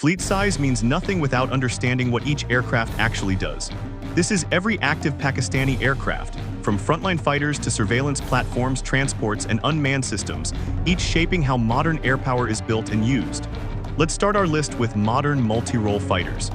Fleet size means nothing without understanding what each aircraft actually does. This is every active Pakistani aircraft, from frontline fighters to surveillance platforms, transports, and unmanned systems, each shaping how modern air power is built and used. Let's start our list with modern multi-role fighters.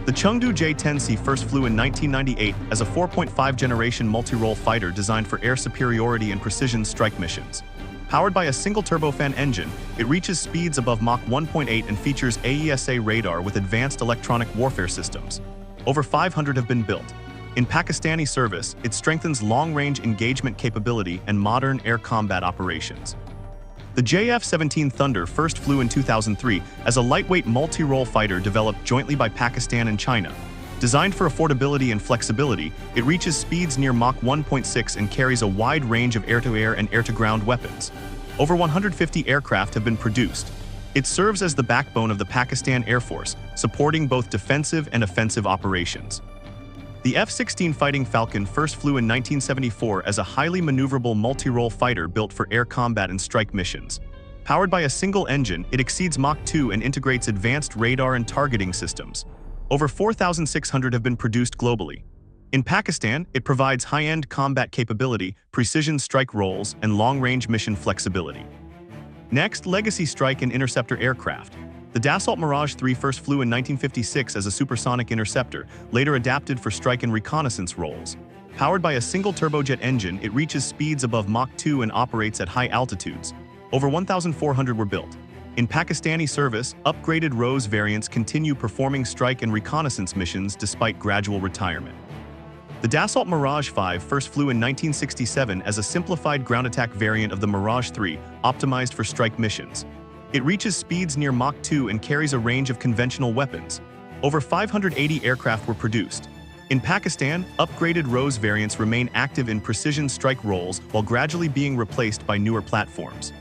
The Chengdu J-10C first flew in 1998 as a 4.5 generation multi-role fighter designed for air superiority and precision strike missions. Powered by a single turbofan engine, it reaches speeds above Mach 1.8 and features AESA radar with advanced electronic warfare systems. Over 500 have been built. In Pakistani service, it strengthens long-range engagement capability and modern air combat operations. The JF-17 Thunder first flew in 2003 as a lightweight multi-role fighter developed jointly by Pakistan and China. Designed for affordability and flexibility, it reaches speeds near Mach 1.6 and carries a wide range of air-to-air and air-to-ground weapons. Over 150 aircraft have been produced. It serves as the backbone of the Pakistan Air Force, supporting both defensive and offensive operations. The F-16 Fighting Falcon first flew in 1974 as a highly maneuverable multi-role fighter built for air combat and strike missions. Powered by a single engine, it exceeds Mach 2 and integrates advanced radar and targeting systems. Over 4,600 have been produced globally. In Pakistan, it provides high-end combat capability, precision strike roles, and long-range mission flexibility. Next, Legacy Strike and Interceptor aircraft. The Dassault Mirage III first flew in 1956 as a supersonic interceptor, later adapted for strike and reconnaissance roles. Powered by a single turbojet engine, it reaches speeds above Mach 2 and operates at high altitudes. Over 1,400 were built. In Pakistani service, upgraded Rose variants continue performing strike and reconnaissance missions despite gradual retirement. The Dassault Mirage V first flew in 1967 as a simplified ground attack variant of the Mirage III, optimized for strike missions. It reaches speeds near Mach 2 and carries a range of conventional weapons. Over 580 aircraft were produced. In Pakistan, upgraded Rose variants remain active in precision strike roles while gradually being replaced by newer platforms.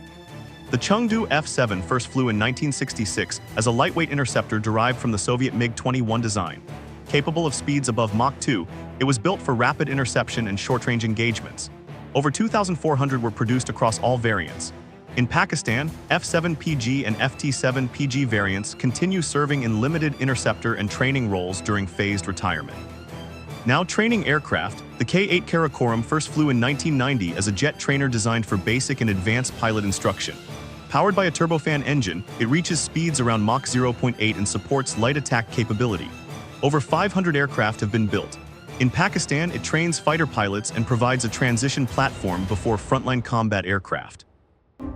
The Chengdu F-7 first flew in 1966 as a lightweight interceptor derived from the Soviet MiG-21 design. Capable of speeds above Mach 2, it was built for rapid interception and short-range engagements. Over 2,400 were produced across all variants. In Pakistan, F-7PG and FT-7PG variants continue serving in limited interceptor and training roles during phased retirement. Now training aircraft, the K-8 Karakorum first flew in 1990 as a jet trainer designed for basic and advanced pilot instruction. Powered by a turbofan engine, it reaches speeds around Mach 0.8 and supports light attack capability. Over 500 aircraft have been built. In Pakistan, it trains fighter pilots and provides a transition platform before frontline combat aircraft.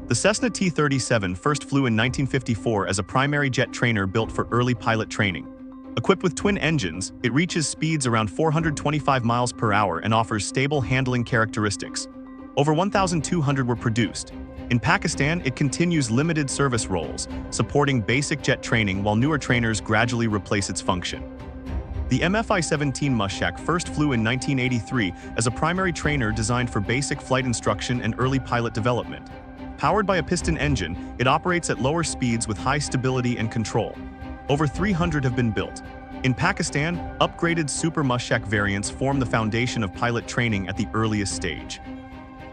The Cessna T-37 first flew in 1954 as a primary jet trainer built for early pilot training. Equipped with twin engines, it reaches speeds around 425 miles per hour and offers stable handling characteristics. Over 1,200 were produced. In Pakistan, it continues limited service roles, supporting basic jet training while newer trainers gradually replace its function. The MFI-17 Mushshak first flew in 1983 as a primary trainer designed for basic flight instruction and early pilot development. Powered by a piston engine, it operates at lower speeds with high stability and control. Over 300 have been built. In Pakistan, upgraded Super Mushshak variants form the foundation of pilot training at the earliest stage.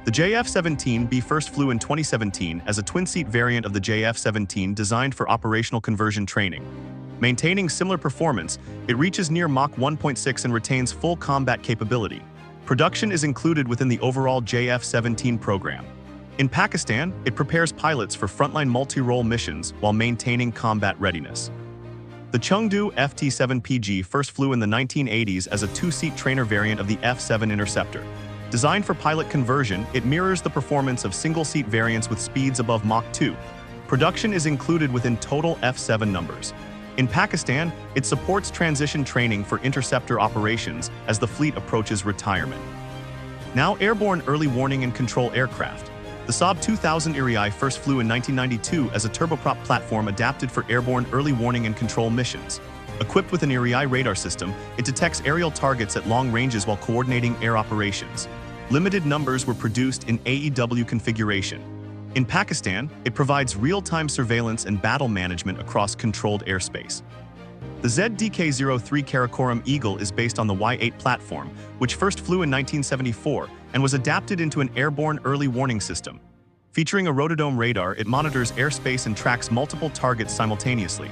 The JF-17B first flew in 2017 as a twin-seat variant of the JF-17 designed for operational conversion training. Maintaining similar performance, it reaches near Mach 1.6 and retains full combat capability. Production is included within the overall JF-17 program. In Pakistan, it prepares pilots for frontline multi-role missions while maintaining combat readiness. The Chengdu FT-7PG first flew in the 1980s as a two-seat trainer variant of the F-7 Interceptor. Designed for pilot conversion, it mirrors the performance of single-seat variants with speeds above Mach 2. Production is included within total F-7 numbers. In Pakistan, it supports transition training for interceptor operations as the fleet approaches retirement. Now airborne early warning and control aircraft. The Saab 2000 Erieye first flew in 1992 as a turboprop platform adapted for airborne early warning and control missions. Equipped with an Erieye radar system, it detects aerial targets at long ranges while coordinating air operations. Limited numbers were produced in AEW configuration. In Pakistan, it provides real-time surveillance and battle management across controlled airspace. The ZDK-03 Karakorum Eagle is based on the Y-8 platform, which first flew in 1974 and was adapted into an airborne early warning system. Featuring a rotodome radar, it monitors airspace and tracks multiple targets simultaneously.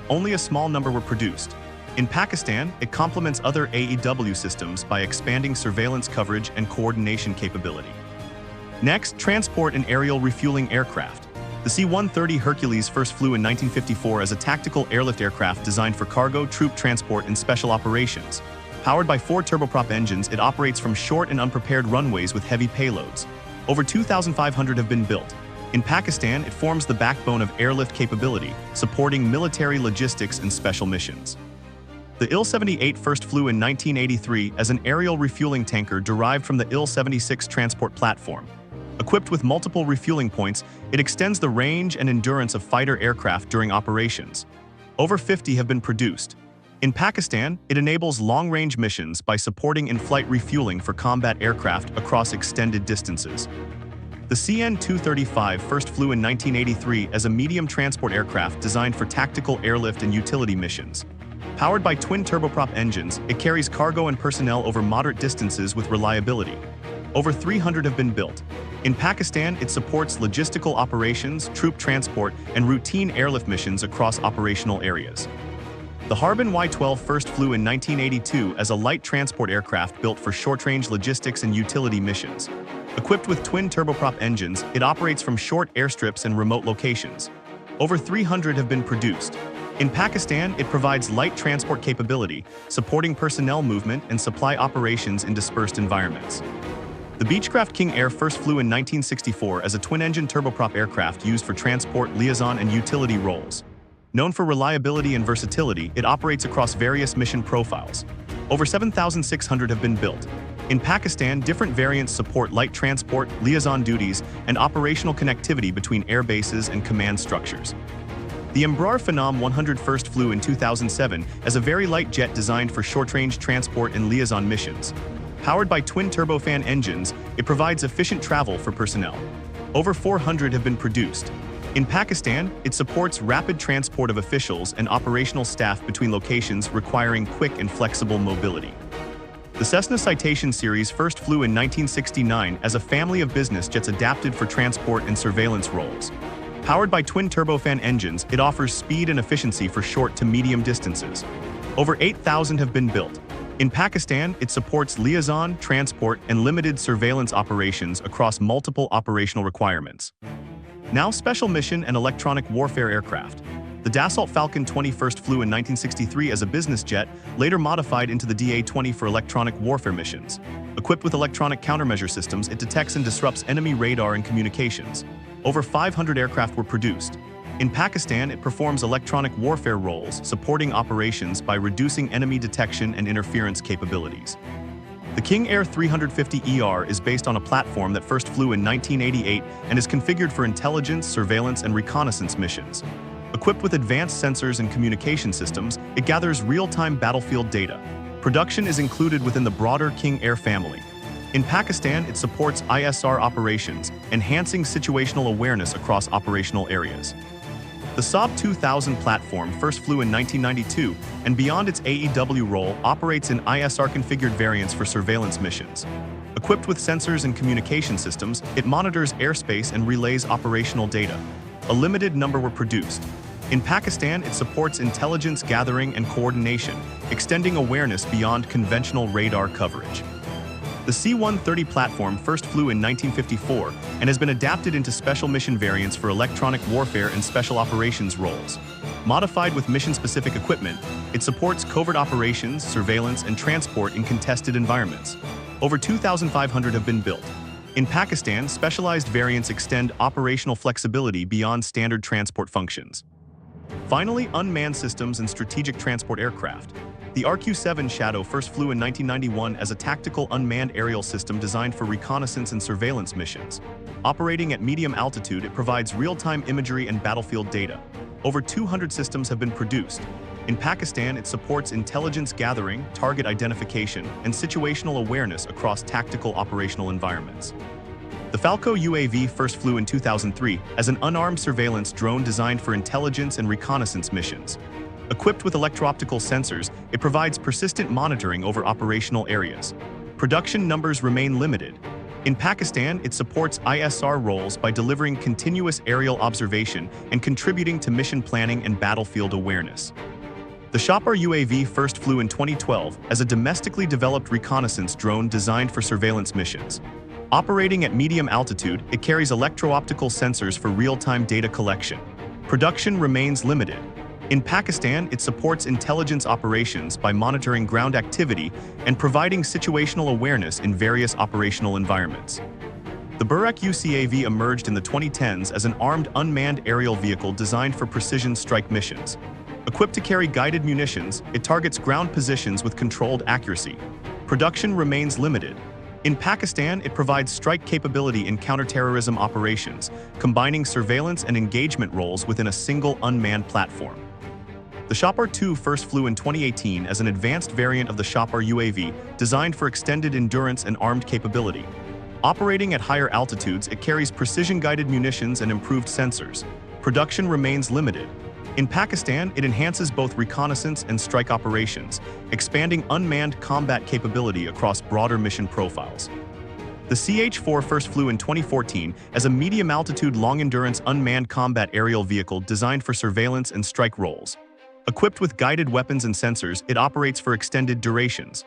only a small number were produced. In Pakistan, it complements other AEW systems by expanding surveillance coverage and coordination capability. Next, transport and aerial refueling aircraft. The C-130 Hercules first flew in 1954 as a tactical airlift aircraft designed for cargo, troop transport, and special operations. Powered by 4 turboprop engines, it operates from short and unprepared runways with heavy payloads. Over 2,500 have been built. In Pakistan, it forms the backbone of airlift capability, supporting military logistics and special missions. The Il-78 first flew in 1983 as an aerial refueling tanker derived from the Il-76 transport platform. Equipped with multiple refueling points, it extends the range and endurance of fighter aircraft during operations. Over 50 have been produced. In Pakistan, it enables long-range missions by supporting in-flight refueling for combat aircraft across extended distances. The CN-235 first flew in 1983 as a medium transport aircraft designed for tactical airlift and utility missions. Powered by twin turboprop engines, it carries cargo and personnel over moderate distances with reliability. Over 300 have been built. In Pakistan, it supports logistical operations, troop transport, and routine airlift missions across operational areas. The Harbin Y-12 first flew in 1982 as a light transport aircraft built for short-range logistics and utility missions. Equipped with twin turboprop engines, it operates from short airstrips and remote locations. Over 300 have been produced. In Pakistan, it provides light transport capability, supporting personnel movement and supply operations in dispersed environments. The Beechcraft King Air first flew in 1964 as a twin-engine turboprop aircraft used for transport, liaison, and utility roles. Known for reliability and versatility, it operates across various mission profiles. Over 7,600 have been built. In Pakistan, different variants support light transport, liaison duties, and operational connectivity between air bases and command structures. The Embraer Phenom 100 first flew in 2007 as a very light jet designed for short-range transport and liaison missions. Powered by twin turbofan engines, it provides efficient travel for personnel. Over 400 have been produced. In Pakistan, it supports rapid transport of officials and operational staff between locations requiring quick and flexible mobility. The Cessna Citation series first flew in 1969 as a family of business jets adapted for transport and surveillance roles. Powered by twin turbofan engines, it offers speed and efficiency for short to medium distances. Over 8,000 have been built. In Pakistan, it supports liaison, transport, and limited surveillance operations across multiple operational requirements. Now special mission and electronic warfare aircraft. The Dassault Falcon 20 first flew in 1963 as a business jet, later modified into the DA-20 for electronic warfare missions. Equipped with electronic countermeasure systems, it detects and disrupts enemy radar and communications. Over 500 aircraft were produced. In Pakistan, it performs electronic warfare roles, supporting operations by reducing enemy detection and interference capabilities. The King Air 350ER is based on a platform that first flew in 1988 and is configured for intelligence, surveillance, and reconnaissance missions. Equipped with advanced sensors and communication systems, it gathers real-time battlefield data. Production is included within the broader King Air family. In Pakistan, it supports ISR operations, enhancing situational awareness across operational areas. The Saab 2000 platform first flew in 1992 and beyond its AEW role operates in ISR-configured variants for surveillance missions. Equipped with sensors and communication systems, it monitors airspace and relays operational data. A limited number were produced. In Pakistan, it supports intelligence gathering and coordination, extending awareness beyond conventional radar coverage. The C-130 platform first flew in 1954 and has been adapted into special mission variants for electronic warfare and special operations roles. Modified with mission-specific equipment, it supports covert operations, surveillance, and transport in contested environments. Over 2,500 have been built. In Pakistan, specialized variants extend operational flexibility beyond standard transport functions. Finally, unmanned systems and strategic transport aircraft. The RQ-7 Shadow first flew in 1991 as a tactical unmanned aerial system designed for reconnaissance and surveillance missions. Operating at medium altitude, it provides real-time imagery and battlefield data. Over 200 systems have been produced. In Pakistan, it supports intelligence gathering, target identification, and situational awareness across tactical operational environments. The Falco UAV first flew in 2003 as an unarmed surveillance drone designed for intelligence and reconnaissance missions. Equipped with electro-optical sensors, it provides persistent monitoring over operational areas. Production numbers remain limited. In Pakistan, it supports ISR roles by delivering continuous aerial observation and contributing to mission planning and battlefield awareness. The Shahpar UAV first flew in 2012 as a domestically developed reconnaissance drone designed for surveillance missions. Operating at medium altitude, it carries electro-optical sensors for real-time data collection. Production remains limited. In Pakistan, it supports intelligence operations by monitoring ground activity and providing situational awareness in various operational environments. The Burraq UCAV emerged in the 2010s as an armed unmanned aerial vehicle designed for precision strike missions. Equipped to carry guided munitions, it targets ground positions with controlled accuracy. Production remains limited. In Pakistan, it provides strike capability in counterterrorism operations, combining surveillance and engagement roles within a single unmanned platform. The Shahpar-II first flew in 2018 as an advanced variant of the Shahpar UAV, designed for extended endurance and armed capability. Operating at higher altitudes, it carries precision-guided munitions and improved sensors. Production remains limited. In Pakistan, it enhances both reconnaissance and strike operations, expanding unmanned combat capability across broader mission profiles. The CH-4 first flew in 2014 as a medium-altitude, long-endurance unmanned combat aerial vehicle designed for surveillance and strike roles. Equipped with guided weapons and sensors, it operates for extended durations.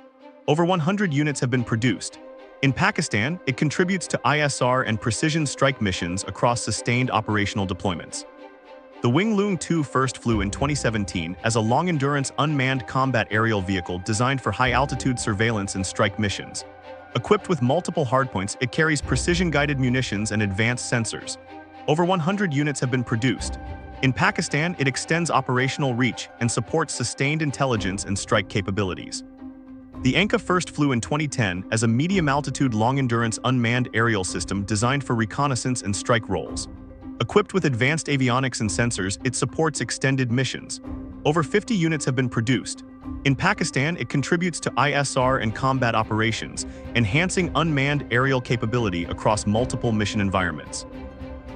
Over 100 units have been produced. In Pakistan, it contributes to ISR and precision strike missions across sustained operational deployments. The Loong II first flew in 2017 as a long-endurance unmanned combat aerial vehicle designed for high-altitude surveillance and strike missions. Equipped with multiple hardpoints, it carries precision-guided munitions and advanced sensors. Over 100 units have been produced. In Pakistan, it extends operational reach and supports sustained intelligence and strike capabilities. The Anka first flew in 2010 as a medium-altitude, long-endurance unmanned aerial system designed for reconnaissance and strike roles. Equipped with advanced avionics and sensors, it supports extended missions. Over 50 units have been produced. In Pakistan, it contributes to ISR and combat operations, enhancing unmanned aerial capability across multiple mission environments.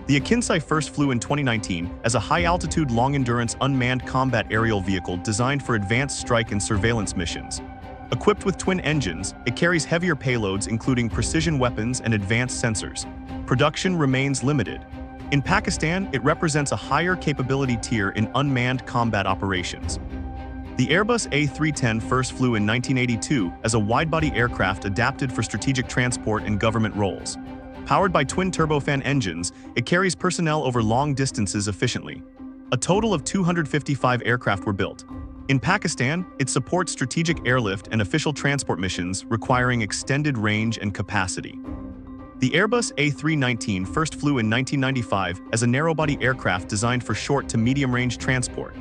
The Akinci first flew in 2019 as a high-altitude, long-endurance unmanned combat aerial vehicle designed for advanced strike and surveillance missions. Equipped with twin engines, it carries heavier payloads including precision weapons and advanced sensors. Production remains limited. In Pakistan, it represents a higher capability tier in unmanned combat operations. The Airbus A310 first flew in 1982 as a wide-body aircraft adapted for strategic transport and government roles. Powered by twin turbofan engines, it carries personnel over long distances efficiently. A total of 255 aircraft were built. In Pakistan, it supports strategic airlift and official transport missions requiring extended range and capacity. The Airbus A319 first flew in 1995 as a narrow-body aircraft designed for short to medium-range transport.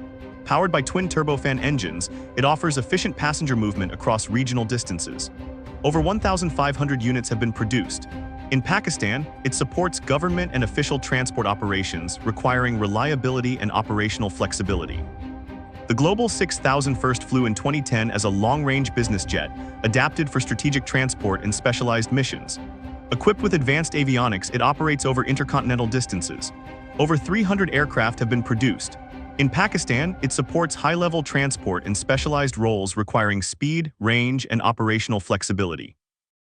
Powered by twin turbofan engines, it offers efficient passenger movement across regional distances. Over 1,500 units have been produced. In Pakistan, it supports government and official transport operations requiring reliability and operational flexibility. The Global 6000 first flew in 2010 as a long-range business jet, adapted for strategic transport and specialized missions. Equipped with advanced avionics, it operates over intercontinental distances. Over 300 aircraft have been produced. In Pakistan, it supports high-level transport and specialized roles requiring speed, range, and operational flexibility.